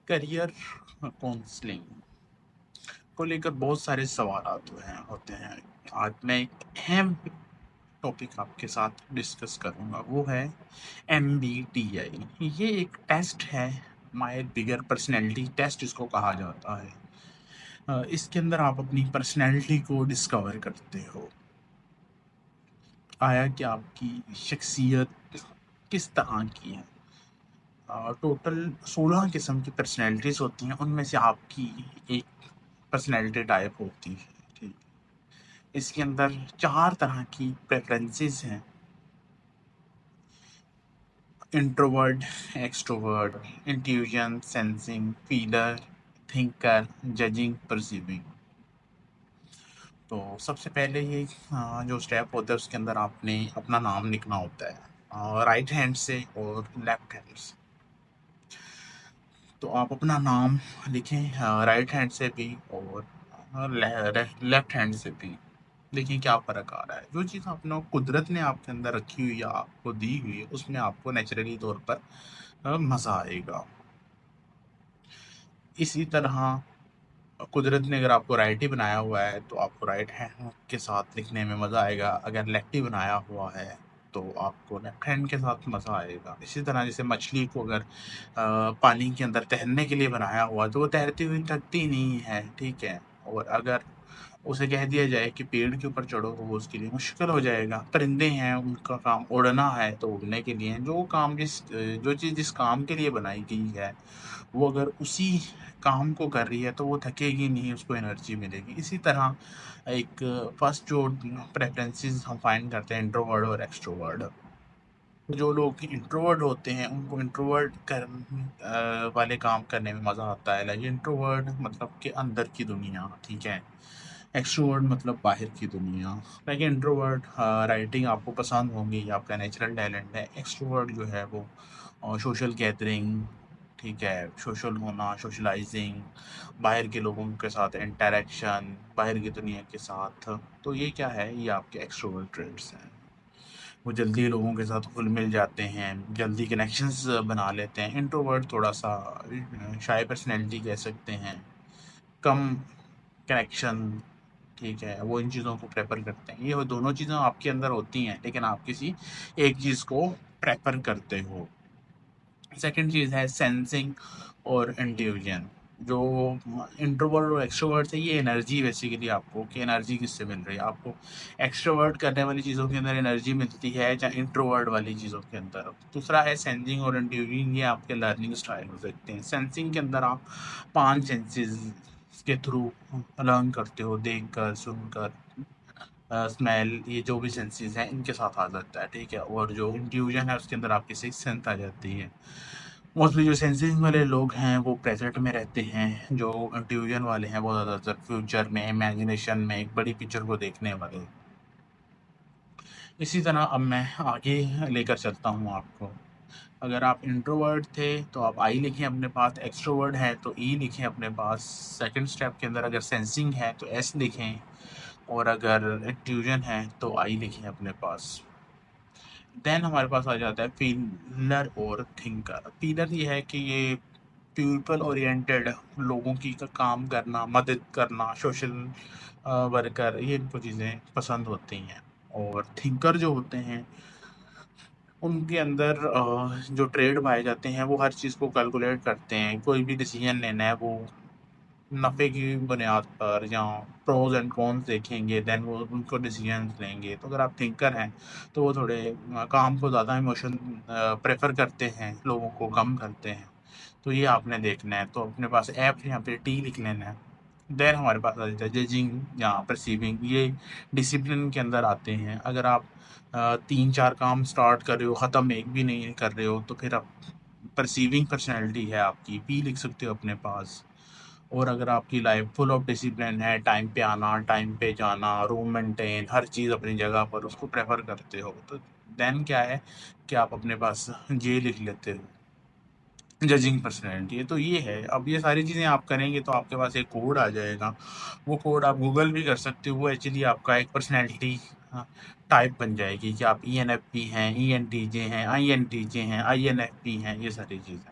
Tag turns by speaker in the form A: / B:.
A: Career counselling को लेकर बहुत सारे सवालात होते हैं। आज मैं एक अहम टॉपिक आपके साथ डिस्कस करूंगा, वो है MBTI। ये एक टेस्ट है, माय बिगर पर्सनैलिटी टेस्ट इसको कहा जाता है। इसके अंदर आप अपनी पर्सनैलिटी को डिस्कवर करते हो। आया कि आपकी शख्सियत किस तरह की है। टोटल 16 किस्म की पर्सनैलिटीज़ होती हैं, उनमें से आपकी एक पर्सनैलिटी टाइप होती है। ठीक, इसके अंदर 4 तरह की प्रेफरेंसेस हैं: introvert, extrovert, intuition, sensing, feeler, thinker, judging, perceiving. तो सबसे पहले ये जो स्टेप होता है उसके अंदर आपने अपना नाम लिखना होता है, राइट हैंड से और लेफ्ट हैंड से। तो आप अपना नाम लिखें राइट हैंड से भी और लेफ्ट हैंड से भी। देखिए क्या फ़र्क आ रहा है। जो चीज़ आपने कुदरत ने आपके अंदर रखी हुई या आपको दी हुई है उसमें आपको नेचुरली तौर पर मज़ा आएगा। इसी तरह कुदरत ने अगर आपको राइट ही बनाया हुआ है तो आपको राइट हैंड के साथ लिखने में मज़ा आएगा। अगर लेफ्ट ही बनाया हुआ है तो आपको लेफ्ट हैंड के साथ मज़ा आएगा। इसी तरह जैसे मछली को अगर पानी के अंदर तैरने के लिए बनाया हुआ है तो वो तैरती हुई थकती नहीं है, ठीक है। और अगर उसे कह दिया जाए कि पेड़ के ऊपर चढ़ो तो वो उसके लिए मुश्किल हो जाएगा। परिंदे हैं, उनका काम उड़ना है तो उड़ने के लिए जो चीज़ जिस काम के लिए बनाई गई है वो अगर उसी काम को कर रही है तो वो थकेगी नहीं, उसको एनर्जी मिलेगी। इसी तरह एक फर्स्ट जो प्रेफरेंसेस हम फाइंड करते हैं, इंट्रोवर्ट और एक्सट्रोवर्ट। जो लोग इंट्रोवर्ट होते हैं उनको इंट्रोवर्ट वाले काम करने में मज़ा आता है। लाइक इंट्रोवर्ट मतलब कि अंदर की दुनिया, ठीक है। एक्सट्रोवर्ट मतलब बाहर की दुनिया। लाइक इंट्रोवर्ट राइटिंग आपको पसंद होगी, आपका नेचुरल टैलेंट है। एक्सट्रोवर्ट जो है वो सोशल गैदरिंग, ठीक है, सोशल होना, सोशलाइजिंग, बाहर के लोगों के साथ इंटरेक्शन, बाहर की दुनिया के साथ। तो ये क्या है, ये आपके एक्सट्रोवर्ट ट्रेड्स हैं। वो जल्दी लोगों के साथ घुल मिल जाते हैं, जल्दी कनेक्शंस बना लेते हैं। इंट्रोवर्ट थोड़ा सा शाय पर्सनैलिटी कह सकते हैं, कम कनेक्शन, ठीक है, वो इन चीज़ों को प्रेफर करते हैं। ये वो दोनों चीज़ें आपके अंदर होती हैं लेकिन आप किसी एक चीज़ को प्रेफर करते हो। सेकंड चीज़ है सेंसिंग और इंट्यूजन। जो इंट्रोवर्ट और एक्सट्रोवर्ट है, ये एनर्जी बेसिकली आपको कि एनर्जी किससे मिल रही है। आपको एक्सट्रोवर्ट करने वाली चीज़ों के अंदर एनर्जी मिलती है या इंट्रोवर्ट वाली चीज़ों के अंदर। दूसरा है सेंसिंग और इंट्यूजन, ये आपके लर्निंग स्टाइल हो सकते हैं। सेंसिंग के अंदर आप 5 सेंसेस के थ्रू लर्न करते हो, देख कर, सुनकर, स्मेल, ये जो भी सेंसेस हैं इनके साथ आ जाता है, ठीक है। और जो इंट्यूजन है उसके अंदर आपकी सिक्स सेंस आ जाती है। मोस्टली जो सेंसिंग वाले लोग हैं वो प्रेजेंट में रहते हैं, जो इंट्यूजन वाले हैं वो ज़्यादातर फ्यूचर में, इमेजिनेशन में, एक बड़ी पिक्चर को देखने वाले। इसी तरह अब मैं आगे लेकर चलता हूँ आपको। अगर आप इंट्रोवर्ट थे तो आप आई लिखें अपने पास, एक्सट्रोवर्ट हैं तो ई लिखें अपने पास। सेकंड स्टेप के अंदर अगर सेंसिंग है तो एस लिखें, और अगर इंट्यूजन है तो आई लिखें अपने पास। देन हमारे पास आ जाता है फीलर और थिंकर। फीलर ये है कि ये पीपल ओरिएंटेड, लोगों की का काम करना, मदद करना, सोशल वर्कर, ये इनको चीज़ें पसंद होती हैं। और थिंकर जो होते हैं उनके अंदर जो ट्रेड पाए जाते हैं वो हर चीज़ को कैलकुलेट करते हैं। कोई भी डिसीजन लेना है वो नफ़े की बुनियाद पर या प्रोज एंड कॉन्स देखेंगे, देन वो उनको डिसीजंस लेंगे। तो अगर आप थिंकर हैं तो वो थोड़े काम को ज़्यादा इमोशन प्रेफर करते हैं, लोगों को कम करते हैं। तो ये आपने देखना है, तो अपने पास ऐप यहाँ पे टी लिख लेना है। देन हमारे पास आ जाता है जजिंग या परसीविंग, ये डिसिप्लिन के अंदर आते हैं। अगर आप 3-4 काम स्टार्ट कर रहे हो, ख़त्म एक भी नहीं कर रहे हो, तो फिर आप परसीविंग पर्सनैलिटी है आपकी, पी लिख सकते हो अपने पास। और अगर आपकी लाइफ फुल ऑफ डिसिप्लिन है, टाइम पे आना, टाइम पे जाना, रूम मेंटेन, हर चीज़ अपनी जगह पर, उसको प्रेफर करते हो, तो देन क्या है कि आप अपने पास जे लिख लेते हो, जजिंग पर्सनैलिटी है। तो ये है, अब ये सारी चीज़ें आप करेंगे तो आपके पास एक कोड आ जाएगा। वो कोड आप गूगल भी कर सकते हो, वो एक्चुअली आपका एक पर्सनैलिटी टाइप बन जाएगी कि आप ENFP हैं, ENTJ हैं, INTJ हैं, INFP हैं, ये सारी चीज़ें।